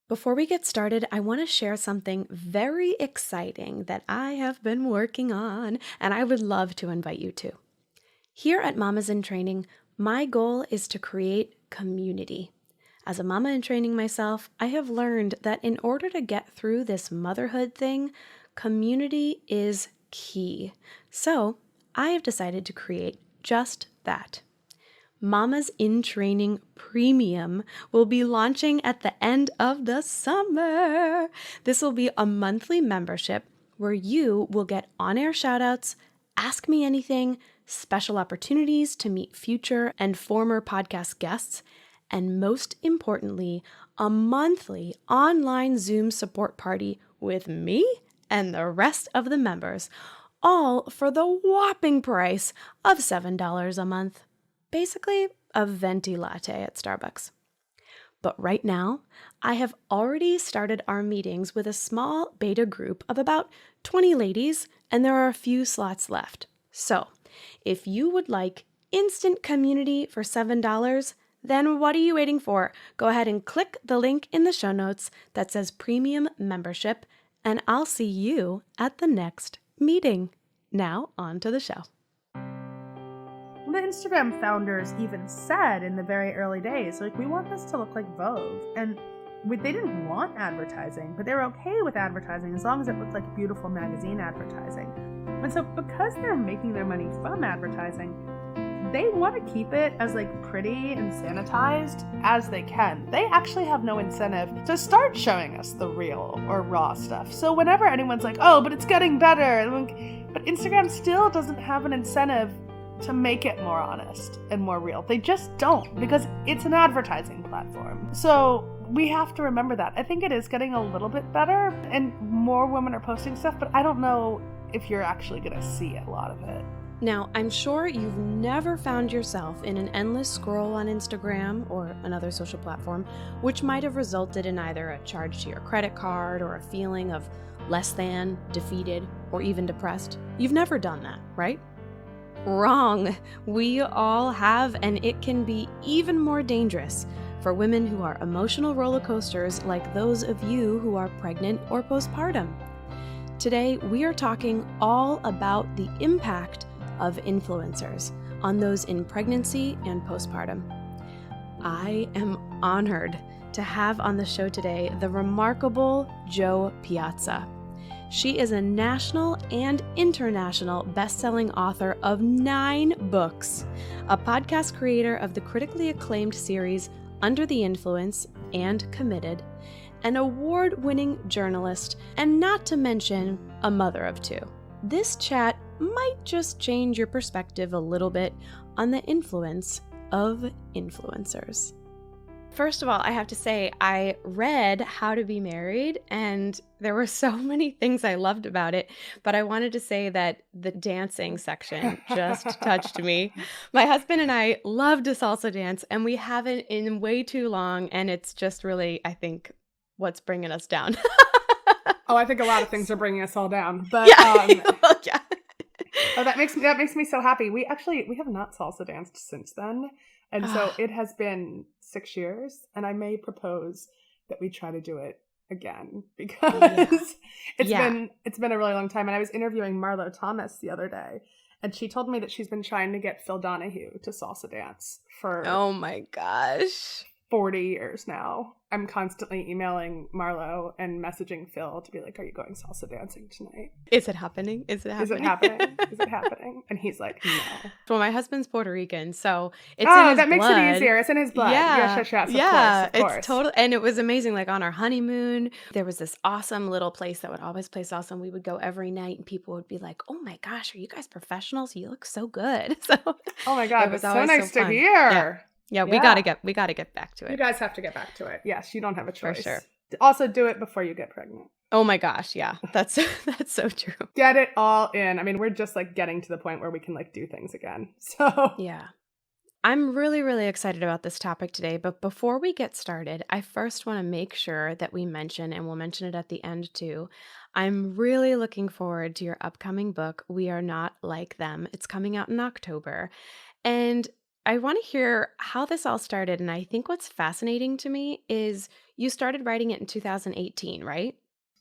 Before we get started, I want to share something very exciting that I have been working on, and I would love to invite you to. Here at Mamas in Training, my goal is to create community. As a mama in training myself, I have learned that in order to get through this motherhood thing, community is key. So I have decided to create just that. Mamas in Training Premium will be launching at the end of the summer. This will be a monthly membership where you will get on-air shoutouts, ask me anything, special opportunities to meet future and former podcast guests, and most importantly, a monthly online Zoom support party with me and the rest of the members, all for the whopping price of $7 a month. Basically, a venti latte at Starbucks. But right now, I have already started our meetings with a small beta group of about 20 ladies, and there are a few slots left. So, if you would like instant community for $7, then what are you waiting for? Go ahead and click the link in the show notes that says Premium Membership, and I'll see you at the next meeting. Now, on to the show. The Instagram founders even said in the very early days, like, we want this to look like Vogue. And they didn't want advertising, but they were okay with advertising as long as it looked like beautiful magazine advertising. And so because they're making their money from advertising, they want to keep it as pretty and sanitized as they can. They actually have no incentive to start showing us the real or raw stuff. So whenever anyone's like, oh, but it's getting better, but Instagram still doesn't have an incentive to make it more honest and more real. They just don't, because it's an advertising platform. So we have to remember that. I think it is getting a little bit better and more women are posting stuff, but I don't know if you're actually going to see a lot of it. Now, I'm sure you've never found yourself in an endless scroll on Instagram or another social platform, which might have resulted in either a charge to your credit card or a feeling of less than, defeated, or even depressed. You've never done that, right? Wrong. We all have, and it can be even more dangerous for women who are emotional roller coasters like those of you who are pregnant or postpartum. Today, we are talking all about the impact of influencers on those in pregnancy and postpartum. I am honored to have on the show today the remarkable Jo Piazza. She is a national and international best-selling author of 9 books, a podcast creator of the critically acclaimed series Under the Influence and Committed, an award-winning journalist, and not to mention a mother of 2. This chat might just change your perspective a little bit on the influence of influencers. First of all, I have to say, I read How to Be Married, and there were so many things I loved about it, but I wanted to say that the dancing section just touched me. My husband and I love to salsa dance, and we haven't in way too long, and it's just really, I think, what's bringing us down. Oh, I think a lot of things are bringing us all down, but yeah. Well, yeah. Oh, that makes me so happy. We have not salsa danced since then. And so it has been 6 years, and I may propose that we try to do it again because it's been a really long time. And I was interviewing Marlo Thomas the other day, and she told me that she's been trying to get Phil Donahue to salsa dance for oh my gosh 40 years now. I'm constantly emailing Marlo and messaging Phil to be like, are you going salsa dancing tonight? Is it happening? Is it happening? And he's like, no. Well, my husband's Puerto Rican, so it's in his that makes blood. it easier. It's in his blood. Yes, of course. It's total, and it was amazing. Like on our honeymoon, there was this awesome little place that would always play salsa, and we would go every night, and people would be like, "Oh my gosh, are you guys professionals? You look so good." So, oh my god, it was so nice to hear. Yeah, we gotta get back to it. You guys have to get back to it. Yes, you don't have a choice. For sure. Also, do it before you get pregnant. Oh my gosh, yeah, that's so true. Get it all in. I mean, we're just getting to the point where we can do things again. So yeah, I'm really, really excited about this topic today. But before we get started, I first want to make sure that we mention, and we'll mention it at the end too, I'm really looking forward to your upcoming book, We Are Not Like Them. It's coming out in October, and I want to hear how this all started. And I think what's fascinating to me is you started writing it in 2018, right?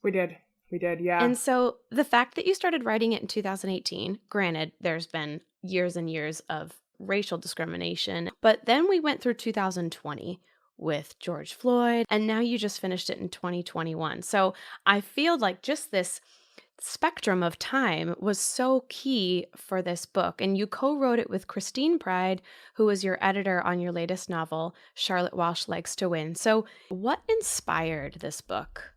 We did. We did, yeah. And so the fact that you started writing it in 2018, granted, there's been years and years of racial discrimination, but then we went through 2020 with George Floyd, and now you just finished it in 2021. So I feel like just this spectrum of time was so key for this book. And you co-wrote it with Christine Pride, who was your editor on your latest novel, Charlotte Walsh Likes to Win. So what inspired this book?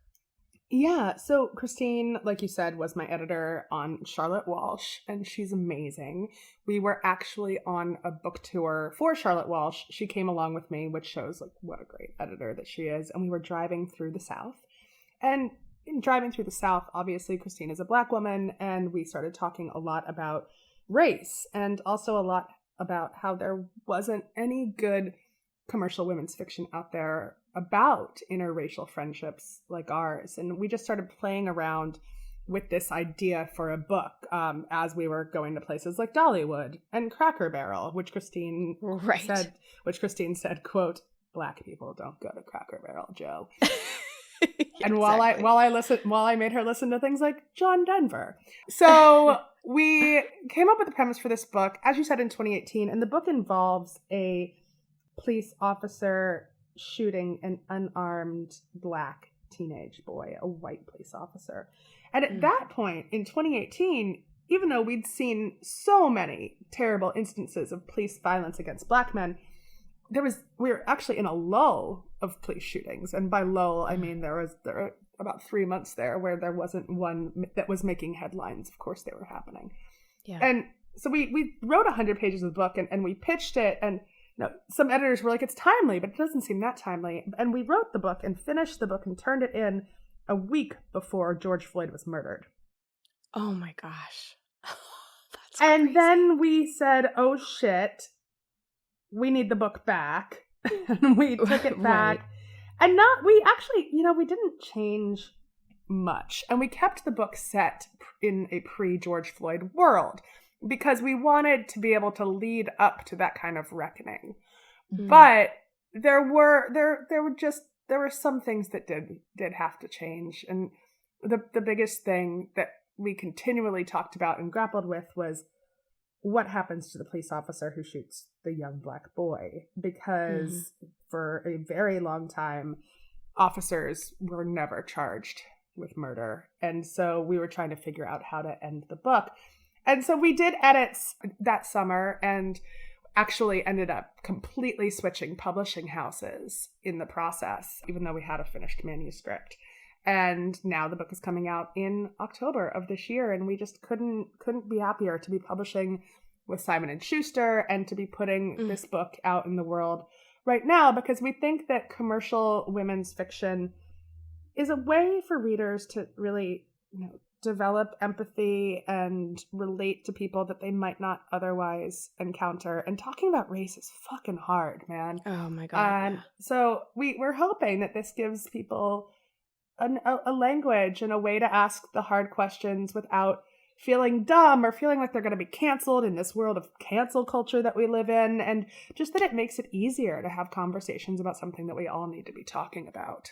Yeah, so Christine, like you said, was my editor on Charlotte Walsh, and she's amazing. We were actually on a book tour for Charlotte Walsh. She came along with me, which shows like what a great editor that she is. And we were driving through the South. And in driving through the South, obviously Christine is a Black woman, and we started talking a lot about race and also a lot about how there wasn't any good commercial women's fiction out there about interracial friendships like ours. And we just started playing around with this idea for a book as we were going to places like Dollywood and Cracker Barrel, which Christine said, quote, "Black people don't go to Cracker Barrel, Jo." And Exactly. while I made her listen to things like John Denver. So we came up with the premise for this book, as you said, in 2018. And the book involves a police officer shooting an unarmed Black teenage boy, a white police officer. And at that point in 2018, even though we'd seen so many terrible instances of police violence against Black men, we were actually in a lull of police shootings. And by lull, I mean there were about 3 months there where there wasn't one that was making headlines. Of course they were happening. Yeah. And so we wrote 100 pages of the book and we pitched it, and some editors were like, it's timely, but it doesn't seem that timely. And we wrote the book and finished the book and turned it in a week before George Floyd was murdered. Oh my gosh. That's and crazy. Then we said, oh shit, we need the book back. And we took it back. Right. And we didn't change much. And we kept the book set in a pre-George Floyd world because we wanted to be able to lead up to that kind of reckoning. But there were some things that did have to change. And the biggest thing that we continually talked about and grappled with was what happens to the police officer who shoots the young Black boy, because for a very long time, officers were never charged with murder. And so we were trying to figure out how to end the book. And so we did edits that summer and actually ended up completely switching publishing houses in the process, even though we had a finished manuscript. And now the book is coming out in October of this year, and we just couldn't be happier to be publishing with Simon & Schuster and to be putting this book out in the world right now, because we think that commercial women's fiction is a way for readers to really, develop empathy and relate to people that they might not otherwise encounter. And talking about race is fucking hard, man. Oh my God. So we're hoping that this gives people a language and a way to ask the hard questions without feeling dumb or feeling like they're going to be canceled in this world of cancel culture that we live in, and just that it makes it easier to have conversations about something that we all need to be talking about.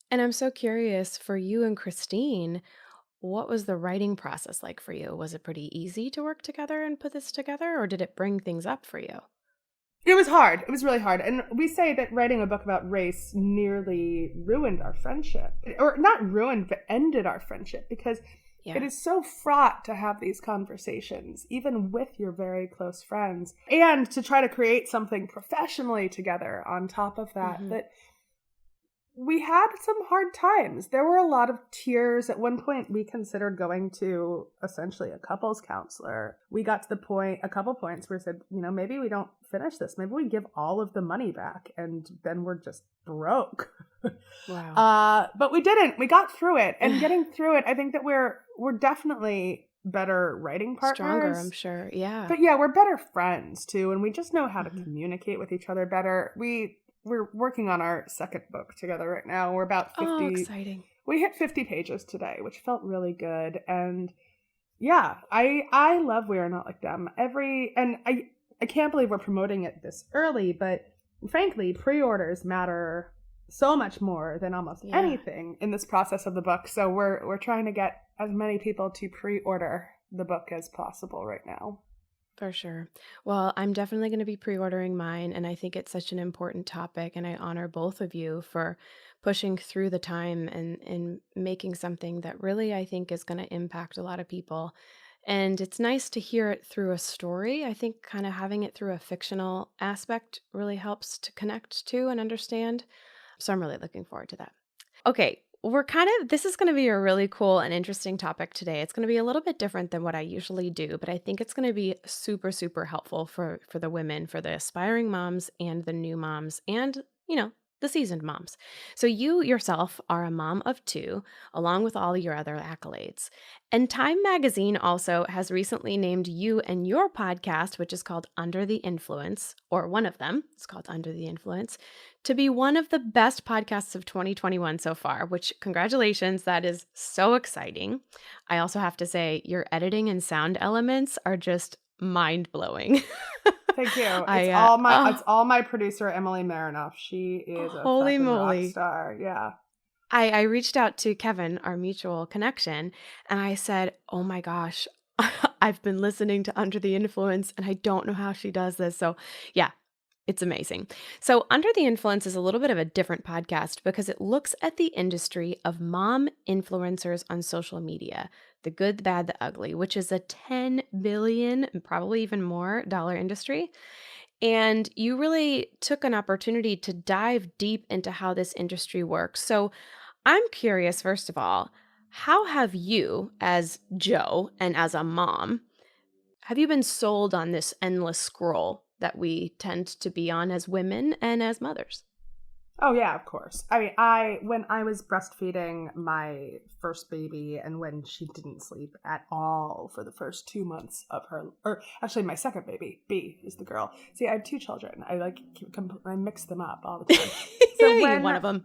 And I'm so curious, for you and Christine, what was the writing process like for you? Was it pretty easy to work together and put this together, or did it bring things up for you? It was hard. It was really hard. And we say that writing a book about race nearly ruined our friendship. Or not ruined, but ended our friendship, because it is so fraught to have these conversations, even with your very close friends, and to try to create something professionally together on top of that, that we had some hard times. There were a lot of tears. At one point, we considered going to essentially a couples counselor. We got to the point, a couple points where we said, maybe we don't finish this. Maybe we give all of the money back and then we're just broke. Wow. But we didn't. We got through it. And getting through it, I think that we're definitely better writing partners. Stronger, I'm sure. Yeah. But yeah, we're better friends too. And we just know how to communicate with each other better. We're working on our second book together right now. We're about 50. Oh, exciting. We hit 50 pages today, which felt really good. And yeah, I love We Are Not Like Them. I can't believe we're promoting it this early, but frankly, pre-orders matter so much more than almost anything in this process of the book. So we're trying to get as many people to pre-order the book as possible right now. For sure. Well, I'm definitely going to be pre-ordering mine, and I think it's such an important topic, and I honor both of you for pushing through the time and making something that really I think is going to impact a lot of people. And it's nice to hear it through a story. I think kind of having it through a fictional aspect really helps to connect to and understand. So I'm really looking forward to that. Okay, this is going to be a really cool and interesting topic today. It's going to be a little bit different than what I usually do, but I think it's going to be super, super helpful for the women, for the aspiring moms and the new moms and, the seasoned moms. So you yourself are a mom of two, along with all your other accolades. And Time Magazine also has recently named you and your podcast, which is called Under the Influence, or one of them, it's called Under the Influence, to be one of the best podcasts of 2021 so far, which congratulations, that is so exciting. I also have to say your editing and sound elements are just mind-blowing. Thank you. It's all my producer, Emily Marinoff. She is a holy fucking moly rock star. Yeah. I reached out to Kevin, our mutual connection, and I said, oh my gosh, I've been listening to Under the Influence and I don't know how she does this. So yeah, it's amazing. So Under the Influence is a little bit of a different podcast because it looks at the industry of mom influencers on social media, the good, the bad, the ugly, which is a $10 billion, probably even more dollar industry. And you really took an opportunity to dive deep into how this industry works. So I'm curious, first of all, how have you, as Jo and as a mom, have you been sold on this endless scroll that we tend to be on as women and as mothers? Oh, yeah, of course. I mean, when I was breastfeeding my first baby and when she didn't sleep at all for the first 2 months of her, or actually my second baby, B is the girl. See, I have two children. I mix them up all the time. So when one of them.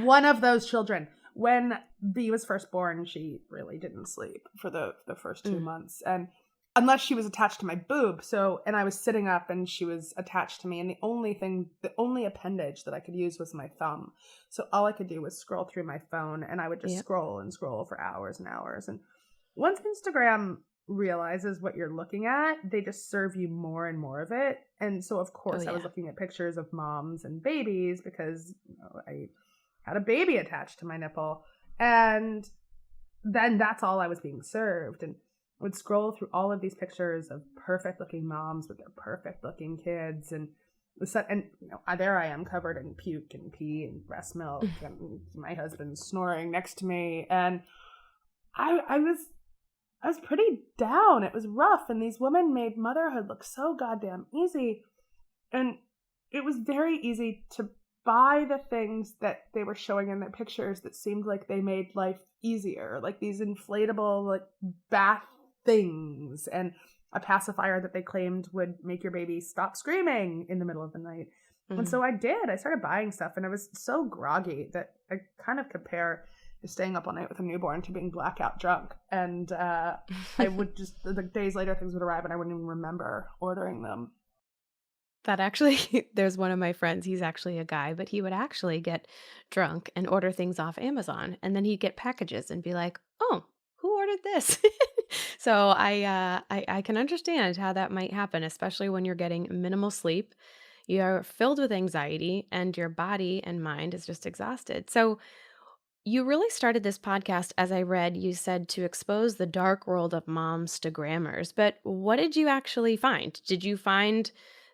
One of those children. When B was first born, she really didn't sleep for the first 2 months. And unless she was attached to my boob. And I was sitting up and she was attached to me. And the only appendage that I could use was my thumb. So all I could do was scroll through my phone and I would just scroll and scroll for hours and hours. And once Instagram realizes what you're looking at, they just serve you more and more of it. And so of course I was looking at pictures of moms and babies because I had a baby attached to my nipple. And then that's all I was being served. And would scroll through all of these pictures of perfect looking moms with their perfect looking kids and there I am covered in puke and pee and breast milk and my husband snoring next to me. And I was pretty down. It was rough. And these women made motherhood look so goddamn easy. And it was very easy to buy the things that they were showing in their pictures that seemed like they made life easier, like these inflatable like bath things and a pacifier that they claimed would make your baby stop screaming in the middle of the night. And so I started buying stuff and I was so groggy that I kind of compare staying up all night with a newborn to being blackout drunk. And I would just, days later things would arrive and I wouldn't even remember ordering them. That actually, there's one of my friends, he's actually a guy, but he would actually get drunk and order things off Amazon. And then he'd get packages and be like, oh, who ordered this? So I can understand how that might happen, especially when you're getting minimal sleep. You're filled with anxiety and your body and mind is just exhausted. So you really started this podcast, as I read, you said to expose the dark world of moms to grammars. But what did you actually find? Did you find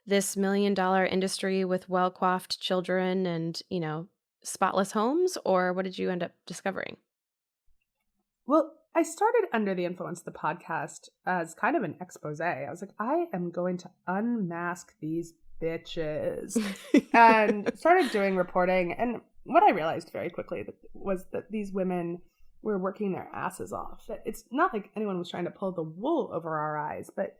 this $1 million industry with well-coiffed children and, spotless homes? Or what did you end up discovering? Well, I started Under the Influence, the podcast, as kind of an expose. I was like, I am going to unmask these bitches and started doing reporting. And what I realized very quickly was that these women were working their asses off. That it's not like anyone was trying to pull the wool over our eyes, but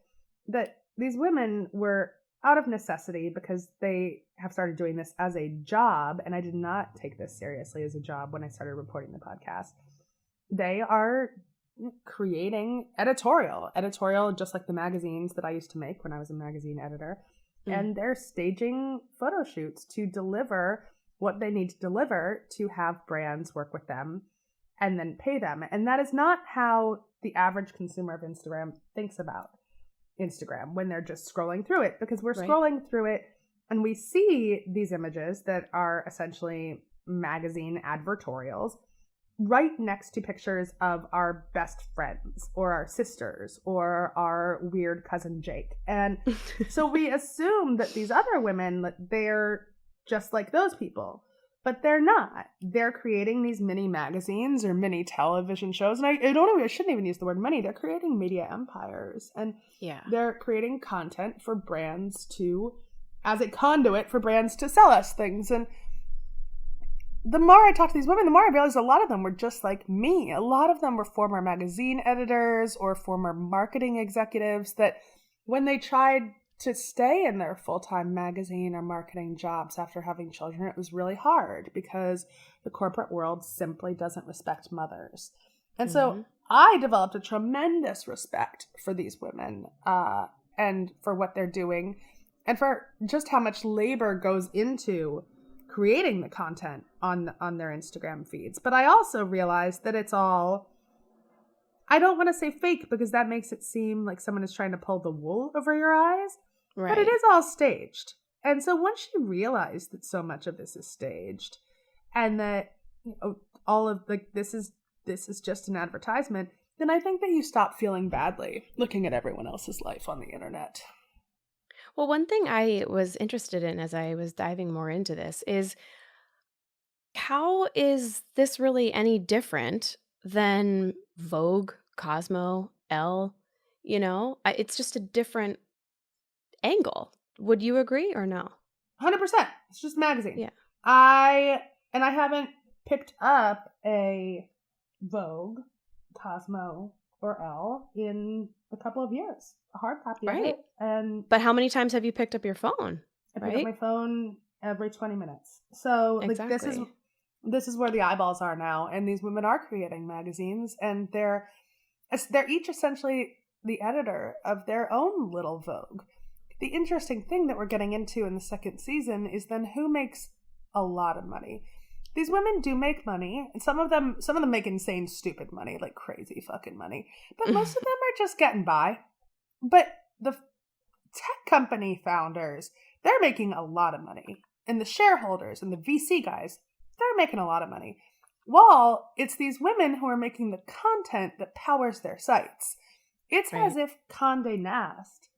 that these women were out of necessity because they have started doing this as a job. And I did not take this seriously as a job when I started reporting the podcast. They are creating editorial, just like the magazines that I used to make when I was a magazine editor. And they're staging photo shoots to deliver what they need to deliver to have brands work with them and then pay them. And that is not how the average consumer of Instagram thinks about Instagram when they're just scrolling through it, because we're scrolling through it and we see these images that are essentially magazine advertorials right next to pictures of our best friends or our sisters or our weird cousin Jake. And so we assume that these other women, they're just like those people, but they're not. They're creating these mini magazines or mini television shows. And I shouldn't even use the word money. They're creating media empires, and they're creating content for brands to, as a conduit for brands to sell us things. And the more I talk to these women, the more I realize a lot of them were just like me. A lot of them were former magazine editors or former marketing executives that when they tried to stay in their full-time magazine or marketing jobs after having children, it was really hard because the corporate world simply doesn't respect mothers. And so I developed a tremendous respect for these women and for what they're doing and for just how much labor goes into creating the content on their Instagram feeds. But I also realized that it's all, I don't want to say fake because that makes it seem like someone is trying to pull the wool over your eyes, but it is all staged. And so once you realize that so much of this is staged and that all of this is just an advertisement, then I think that you stop feeling badly looking at everyone else's life on the internet. Well, one thing I was interested in as I was diving more into this is, how is this really any different than Vogue, Cosmo, Elle? It's just a different angle. Would you agree or no? 100%. It's just a magazine. Yeah. I haven't picked up a Vogue, Cosmo, or Elle in a couple of years. A hard copy of it. But how many times have you picked up your phone? I pick up my phone every 20 minutes. So this is where the eyeballs are now. And these women are creating magazines, and they're each essentially the editor of their own little Vogue. The interesting thing that we're getting into in the second season is then who makes a lot of money. These women do make money, and some of them make insane, stupid money, like crazy fucking money. But most of them are just getting by. But the tech company founders, they're making a lot of money. And the shareholders and the VC guys, they're making a lot of money. Well, it's these women who are making the content that powers their sites. It's as if Condé Nast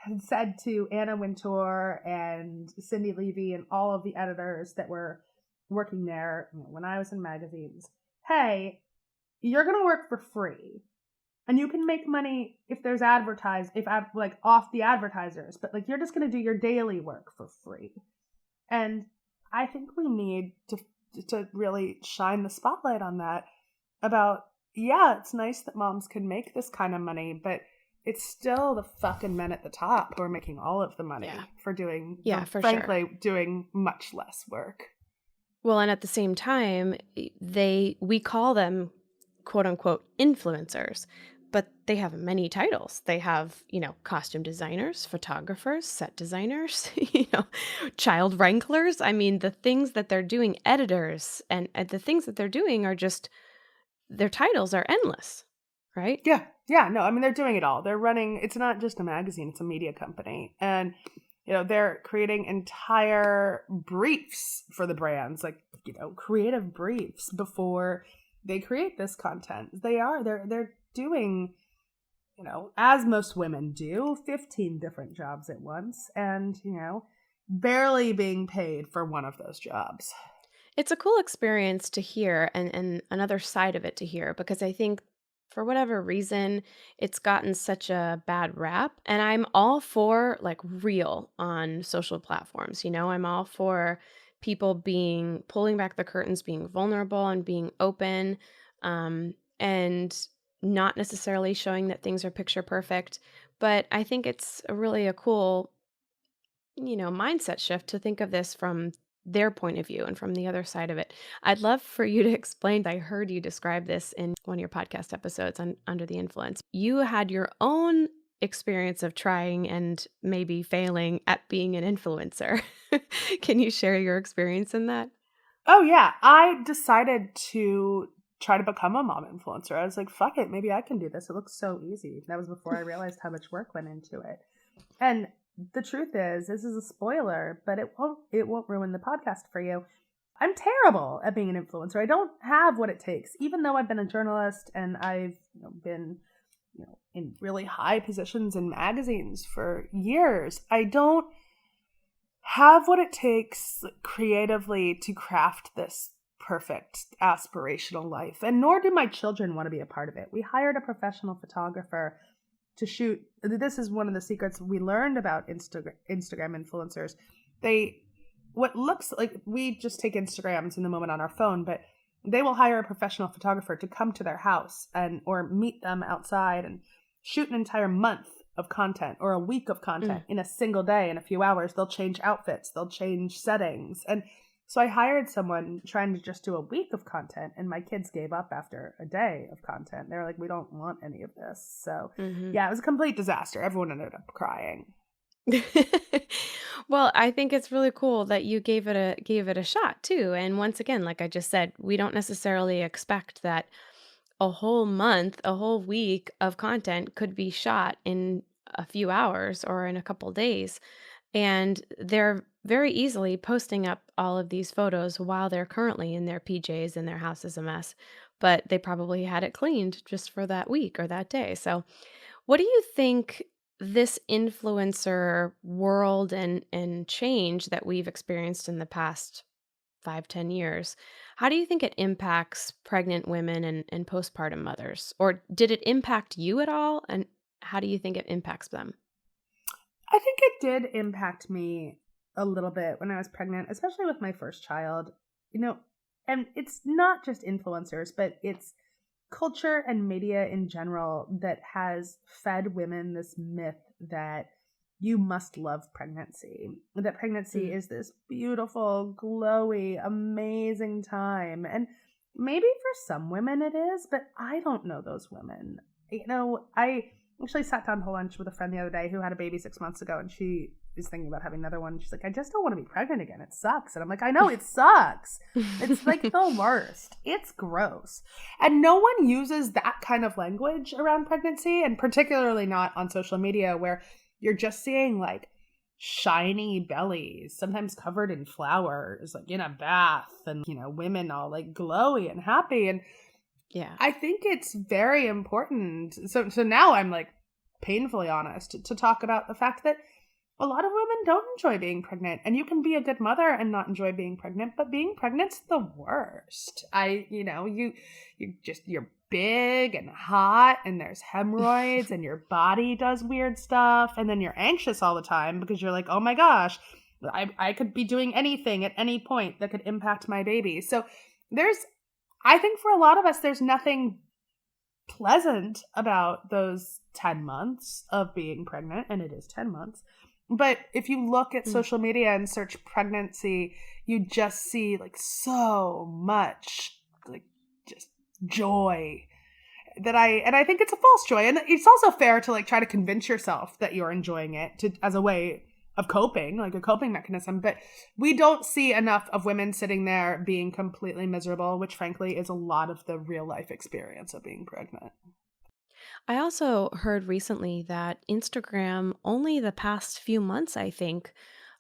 had said to Anna Wintour and Cindy Levy and all of the editors that were working there when I was in magazines, hey, you're going to work for free. And you can make money if there's off the advertisers, but you're just going to do your daily work for free. And I think we need to really shine the spotlight on that about, it's nice that moms can make this kind of money, but it's still the fucking men at the top who are making all of the money for doing, doing much less work. Well, and at the same time, we call them quote unquote influencers, but they have many titles. They have, costume designers, photographers, set designers, child wranglers. I mean, the things that they're doing, editors, and the things that they're doing are just, their titles are endless, right? Yeah. Yeah. No, I mean, they're doing it all. They're running, it's not just a magazine, it's a media company. And, they're creating entire briefs for the brands, creative briefs before they create this content. They're doing, as most women do, 15 different jobs at once and, barely being paid for one of those jobs. It's a cool experience to hear and another side of it to hear, because I think for whatever reason, it's gotten such a bad rap. And I'm all for real on social platforms. I'm all for people pulling back the curtains, being vulnerable and being open, and not necessarily showing that things are picture perfect. But I think it's really a cool, mindset shift to think of this from their point of view and from the other side of it. I'd love for you to explain. I heard you describe this in one of your podcast episodes on Under the Influence. You had your own experience of trying and maybe failing at being an influencer. Can you share your experience in that? Oh, yeah. I decided to try to become a mom influencer. I was like, fuck it. Maybe I can do this. It looks so easy. That was before I realized how much work went into it. And the truth is, this is a spoiler, but it won't ruin the podcast for you. I'm terrible at being an influencer. I don't have what it takes. Even though I've been a journalist and I've been in really high positions in magazines for years, I don't have what it takes creatively to craft this perfect aspirational life. And nor do my children want to be a part of it. We hired a professional photographer to shoot. This is one of the secrets we learned about Instagram influencers. What looks like, we just take Instagrams in the moment on our phone, but they will hire a professional photographer to come to their house or meet them outside and shoot an entire month of content or a week of content in a single day. In a few hours, they'll change outfits, they'll change settings. And so I hired someone trying to just do a week of content, and my kids gave up after a day of content. They were like, we don't want any of this. So yeah, it was a complete disaster. Everyone ended up crying. Well, I think it's really cool that you gave it a shot too. And once again, like I just said, we don't necessarily expect that a whole month, a whole week of content could be shot in a few hours or in a couple days. And they're very easily posting up all of these photos while they're currently in their PJs and their house is a mess, but they probably had it cleaned just for that week or that day. So what do you think this influencer world and change that we've experienced in the past 5-10 years, how do you think it impacts pregnant women and postpartum mothers? Or did it impact you at all? And how do you think it impacts them? I think it did impact me a little bit when I was pregnant, especially with my first child. And it's not just influencers, but it's culture and media in general that has fed women this myth that you must love pregnancy, that pregnancy is this beautiful, glowy, amazing time. And maybe for some women it is, but I don't know those women. I actually sat down to lunch with a friend the other day who had a baby 6 months ago, and she is thinking about having another one. She's like, I just don't want to be pregnant again. It sucks. And I'm like, I know it sucks. It's like the worst. It's gross. And no one uses that kind of language around pregnancy, and particularly not on social media where you're just seeing like shiny bellies, sometimes covered in flowers, like in a bath, and, women all like glowy and happy. And yeah, I think it's very important. So now I'm like painfully honest to talk about the fact that a lot of women don't enjoy being pregnant, and you can be a good mother and not enjoy being pregnant, but being pregnant's the worst. You're big and hot, and there's hemorrhoids, and your body does weird stuff, and then you're anxious all the time because you're like, oh my gosh, I could be doing anything at any point that could impact my baby. So I think for a lot of us, there's nothing pleasant about those 10 months of being pregnant, and it is 10 months. But if you look at social media and search pregnancy, you just see like so much like just joy I think it's a false joy. And it's also fair to like try to convince yourself that you're enjoying it as a way of coping, like a coping mechanism. But we don't see enough of women sitting there being completely miserable, which frankly is a lot of the real life experience of being pregnant. I also heard recently that Instagram, only the past few months, I think,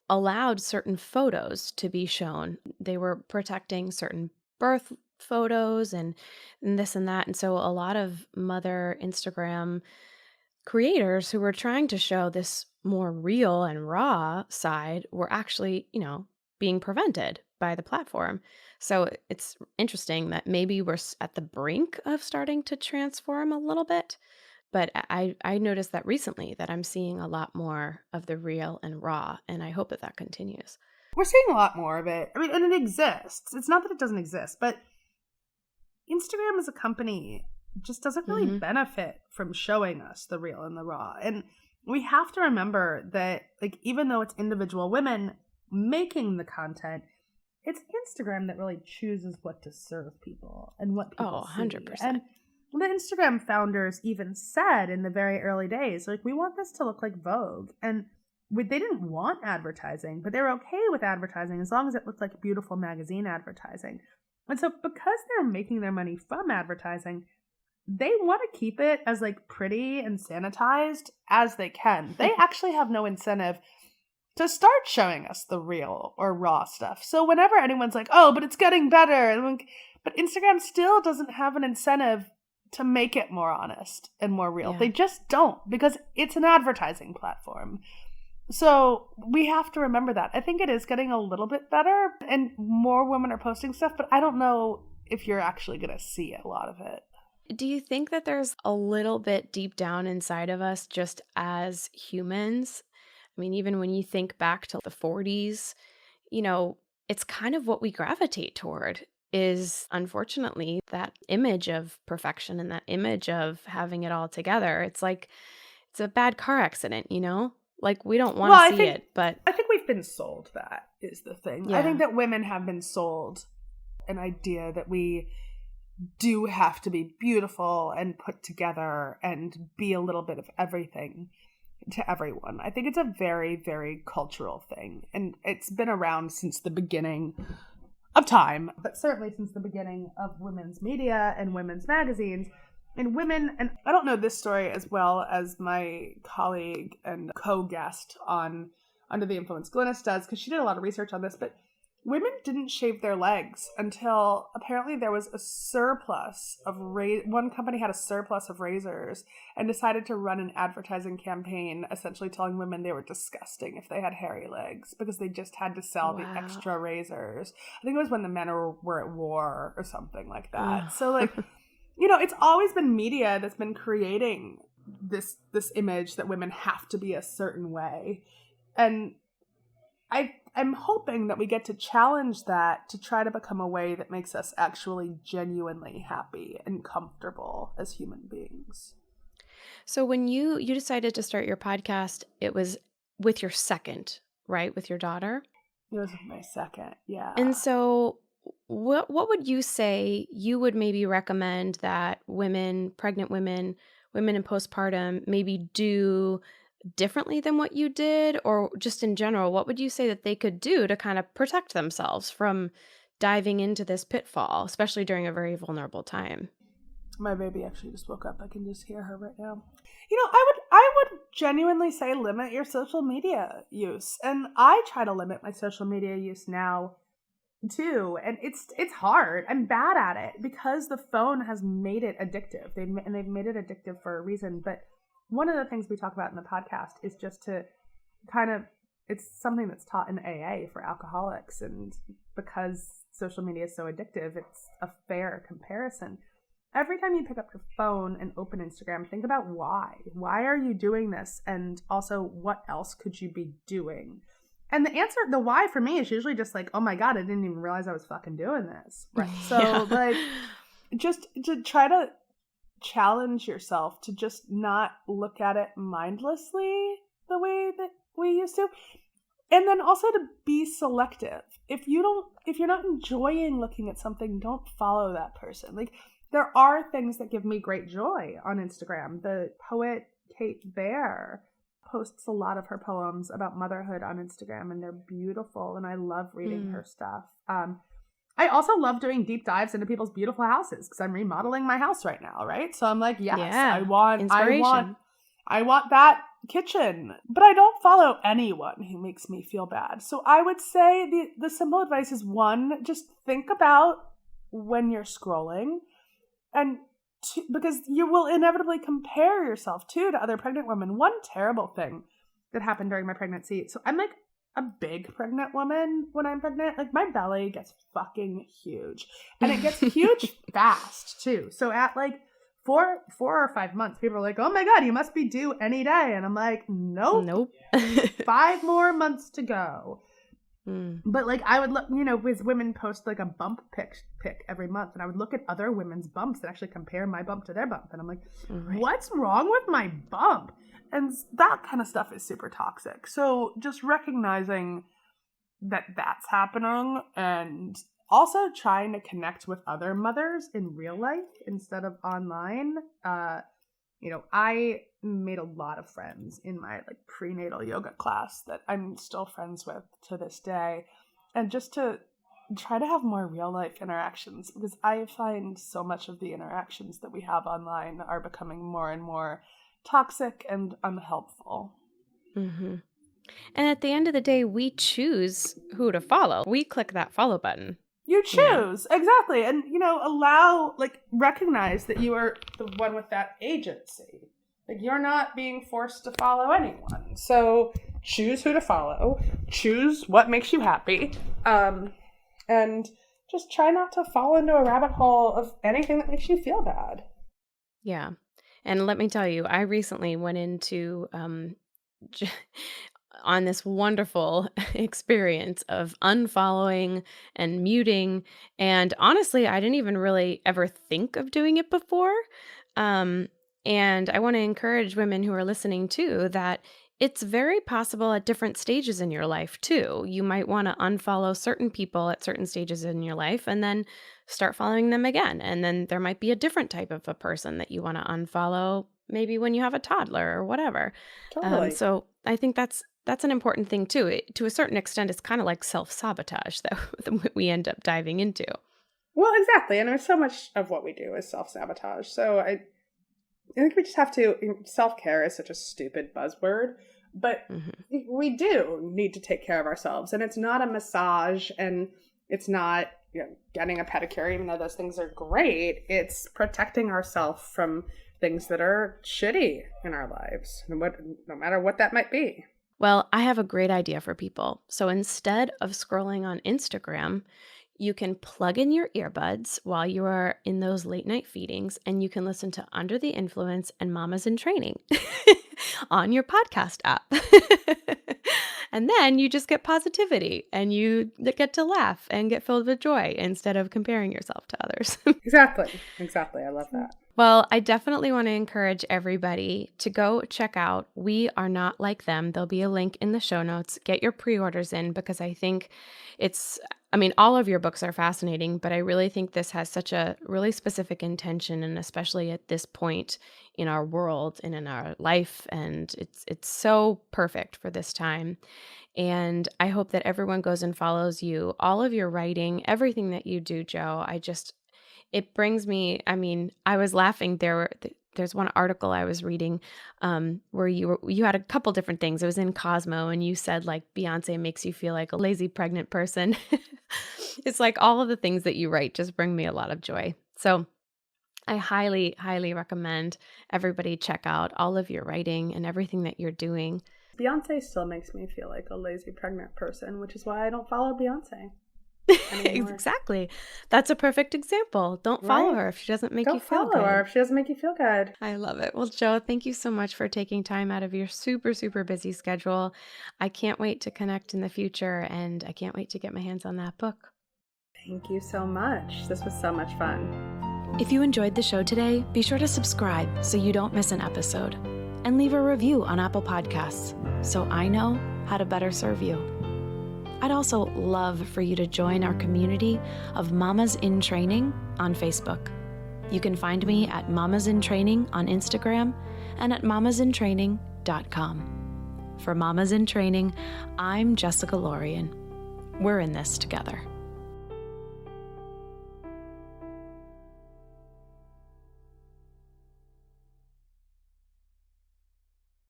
allowed certain photos to be shown. They were protecting certain birth photos and this and that. And so a lot of mother Instagram creators who were trying to show this more real and raw side were actually, being prevented by the platform. So it's interesting that maybe we're at the brink of starting to transform a little bit. But I noticed that recently that I'm seeing a lot more of the real and raw, and I hope that continues. We're seeing a lot more of it. I mean, and it exists. It's not that it doesn't exist, but Instagram as a company just doesn't really benefit from showing us the real and the raw. And we have to remember that, like, even though it's individual women making the content, it's Instagram that really chooses what to serve people and what people see. 100%. And the Instagram founders even said in the very early days, like, we want this to look like Vogue. And they didn't want advertising, but they were okay with advertising as long as it looked like beautiful magazine advertising. And so because they're making their money from advertising, they want to keep it as like pretty and sanitized as they can. They actually have no incentive to start showing us the real or raw stuff. So whenever anyone's like, oh, but it's getting better, but Instagram still doesn't have an incentive to make it more honest and more real. Yeah. They just don't, because it's an advertising platform. So we have to remember that. I think it is getting a little bit better and more women are posting stuff, but I don't know if you're actually going to see a lot of it. Do you think that there's a little bit deep down inside of us just as humans? I mean, even when you think back to the 40s, it's kind of what we gravitate toward is, unfortunately, that image of perfection and that image of having it all together. It's like it's a bad car accident, Like, we don't want to see it, but I think we've been sold that is the thing. Yeah. I think that women have been sold an idea that we do have to be beautiful and put together and be a little bit of everything to everyone. I think it's a very, very cultural thing. And it's been around since the beginning of time, but certainly since the beginning of women's media and women's magazines. And women, and I don't know this story as well as my colleague and co-guest on Under the Influence, Glynis, does, because she did a lot of research on this, but women didn't shave their legs until apparently there was a surplus of one company had a surplus of razors and decided to run an advertising campaign essentially telling women they were disgusting if they had hairy legs because they just had to sell the extra razors. I think it was when the men were at war or something like that. So like, it's always been media that's been creating this image that women have to be a certain way. And I'm hoping that we get to challenge that to try to become a way that makes us actually genuinely happy and comfortable as human beings. So when you decided to start your podcast, it was with your second, right? With your daughter? It was my second, yeah. And so what would you say you would maybe recommend that women, pregnant women in postpartum maybe do differently than what you did, or just in general, what would you say that they could do to kind of protect themselves from diving into this pitfall, especially during a very vulnerable time? My baby actually just woke up. I can just hear her right now. I would genuinely say limit your social media use. And I try to limit my social media use now too. And it's hard. I'm bad at it because the phone has made it addictive. They've made it addictive for a reason. But one of the things we talk about in the podcast is just to kind of, it's something that's taught in AA for alcoholics. And because social media is so addictive, it's a fair comparison. Every time you pick up your phone and open Instagram, think about why. Why are you doing this? And also, what else could you be doing? And the why for me is usually just like, oh my God, I didn't even realize I was fucking doing this. Right. So like, just to try to challenge yourself to just not look at it mindlessly the way that we used to. And then also to be selective. If you're not enjoying looking at something, don't follow that person. Like, there are things that give me great joy on Instagram. The poet Kate Bear posts a lot of her poems about motherhood on Instagram, and they're beautiful, and I love reading her stuff. I also love doing deep dives into people's beautiful houses because I'm remodeling my house right now, right? So I'm like, yes, I want that kitchen. But I don't follow anyone who makes me feel bad. So I would say the simple advice is, one, just think about when you're scrolling, and because you will inevitably compare yourself to other pregnant women. One terrible thing that happened during my pregnancy. So I'm like a big pregnant woman when I'm pregnant. Like, my belly gets fucking huge, and it gets huge fast too. So at like 4 or 5 months, people are like, oh my God, you must be due any day. And I'm like, nope. 5 more months to go. But like, I would look, with women post like a bump pic every month, and I would look at other women's bumps and actually compare my bump to their bump. And I'm like, what's wrong with my bump? And that kind of stuff is super toxic. So just recognizing that that's happening, and also trying to connect with other mothers in real life instead of online. I made a lot of friends in my like prenatal yoga class that I'm still friends with to this day. And just to try to have more real life interactions, because I find so much of the interactions that we have online are becoming more and more toxic and unhelpful. Mm-hmm. And at the end of the day, we choose who to follow. We click that follow button. You choose. Exactly. And, recognize that you are the one with that agency. Like, you're not being forced to follow anyone. So choose who to follow. Choose what makes you happy. And just try not to fall into a rabbit hole of anything that makes you feel bad. Yeah. And let me tell you, I recently went into on this wonderful experience of unfollowing and muting. And honestly, I didn't even really ever think of doing it before. And I want to encourage women who are listening too that it's very possible at different stages in your life too. You might want to unfollow certain people at certain stages in your life and then start following them again. And then there might be a different type of a person that you want to unfollow, maybe when you have a toddler or whatever. Totally. So I think that's an important thing too. To a certain extent, it's kind of like self-sabotage that we end up diving into. Well, exactly. And there's so much of what we do is self-sabotage. So I think we just have to, self-care is such a stupid buzzword, but we do need to take care of ourselves. And it's not a massage, and it's not getting a pedicure, even though those things are great. It's protecting ourselves from things that are shitty in our lives, no matter what that might be. Well, I have a great idea for people. So instead of scrolling on Instagram, you can plug in your earbuds while you are in those late night feedings, and you can listen to Under the Influence and Mamas in Training on your podcast app. And then you just get positivity and you get to laugh and get filled with joy instead of comparing yourself to others. Exactly. I love that. Well, I definitely want to encourage everybody to go check out We Are Not Like Them. There'll be a link in the show notes. Get your pre-orders in, because I think all of your books are fascinating, but I really think this has such a really specific intention, and especially at this point in our world and in our life, and it's so perfect for this time. And I hope that everyone goes and follows you, all of your writing, everything that you do, Jo. It brings me, I was laughing. There's one article I was reading where you had a couple different things. It was in Cosmo, and you said like Beyonce makes you feel like a lazy pregnant person. It's like all of the things that you write just bring me a lot of joy. So I highly, highly recommend everybody check out all of your writing and everything that you're doing. Beyonce still makes me feel like a lazy pregnant person, which is why I don't follow Beyonce. Exactly. That's a perfect example. Don't follow her if she doesn't make you feel good. Don't follow her if she doesn't make you feel good. I love it. Well, Jo, thank you so much for taking time out of your super, super busy schedule. I can't wait to connect in the future, and I can't wait to get my hands on that book. Thank you so much. This was so much fun. If you enjoyed the show today, be sure to subscribe so you don't miss an episode, and leave a review on Apple Podcasts so I know how to better serve you. I'd also love for you to join our community of Mamas in Training on Facebook. You can find me at Mamas in Training on Instagram and at mamasintraining.com. For Mamas in Training, I'm Jessica Lorian. We're in this together.